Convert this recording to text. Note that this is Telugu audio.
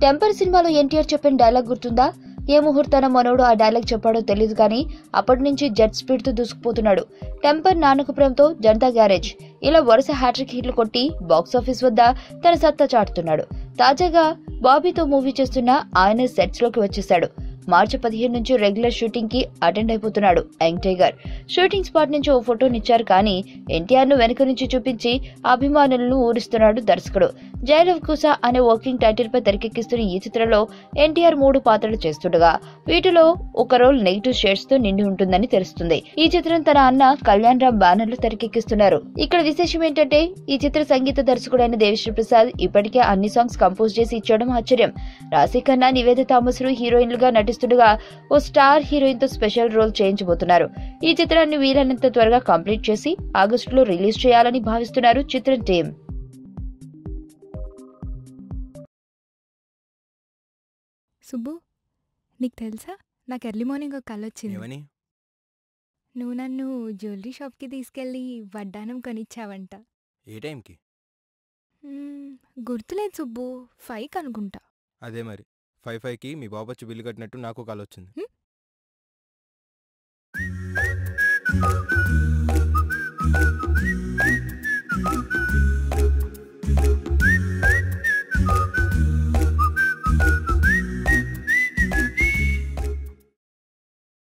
టెంపర్ సినిమాలో ఎన్టీఆర్ చెప్పిన డైలాగ్ గుర్తుందా? ఏ ముహూర్తాన మనోడు ఆ డైలాగ్ చెప్పాడో తెలియదు కానీ అప్పటి నుంచి జెట్ స్పీడ్ తో దూసుకుపోతున్నాడు. టెంపర్, నాన్నకు ప్రేమతో, జనతా గ్యారేజ్ ఇలా వరుస హ్యాట్రిక్ హిట్లు కొట్టి బాక్సాఫీస్ వద్ద తన సత్తా చాటుతున్నాడు. తాజాగా బాబీతో మూవీ చేస్తున్న ఆయన సెట్స్ లోకి వచ్చేశాడు. మార్చి 15 నుంచి రెగ్యులర్ షూటింగ్ కి అటెండ్ అయిపోతున్నాడు యంగ్ టైగర్. షూటింగ్ స్పాట్ నుంచి ఓ ఫోటోనిచ్చారు కానీ ఎన్టీఆర్ ను వెనక నుంచి చూపించి అభిమానులను ఊరిస్తున్నాడు దర్శకుడు. జైలవ్ కుసా అనే వర్కింగ్ టైటిల్ పై తెరకెక్కిస్తున్న ఈ చిత్రంలో ఎన్టీఆర్ 3 పాత్రలు చేస్తుండగా వీటిలో ఒక రోల్ నెగిటివ్ షేడ్స్ తో నిండి ఉంటుందని తెలుస్తుంది. ఈ చిత్రం తన అన్న కళ్యాణ్ రామ్ బ్యానర్ లో తెరకెక్కిస్తున్నారు. ఇక్కడ విశేషం ఏంటంటే ఈ చిత్ర సంగీత దర్శకుడైన దేవిశ్రీ ప్రసాద్ ఇప్పటికే అన్ని సాంగ్స్ కంపోజ్ చేసి ఇచ్చడం ఆశ్చర్యం. రాశి ఖన్నా, నివేద థామస్ హీరోయిన్లుగా నటిస్తుండగా ఓ స్టార్ హీరోయిన్ తో స్పెషల్ రోల్ చేయించబోతున్నారు. ఈ చిత్రాన్ని వీలైనంత త్వరగా కంప్లీట్ చేసి ఆగస్టులో రిలీజ్ చేయాలని భావిస్తున్నారు చిత్రం టీం. సుబ్బు, నీకు తెలుసా, నాకు ఎర్లీ మార్నింగ్ ఒక కల వచ్చింది. నువ్వు నన్ను జ్యువెలరీ షాప్కి తీసుకెళ్ళి వడ్డానం కొనిచ్చావంట. ఏ టైంకి? గుర్తులేదు సుబ్బు, 5 అనుకుంటా. అదే మరి 5కి మీ బాబు వచ్చి బిల్లు కట్టినట్టు నాకు కాల్ వచ్చింది.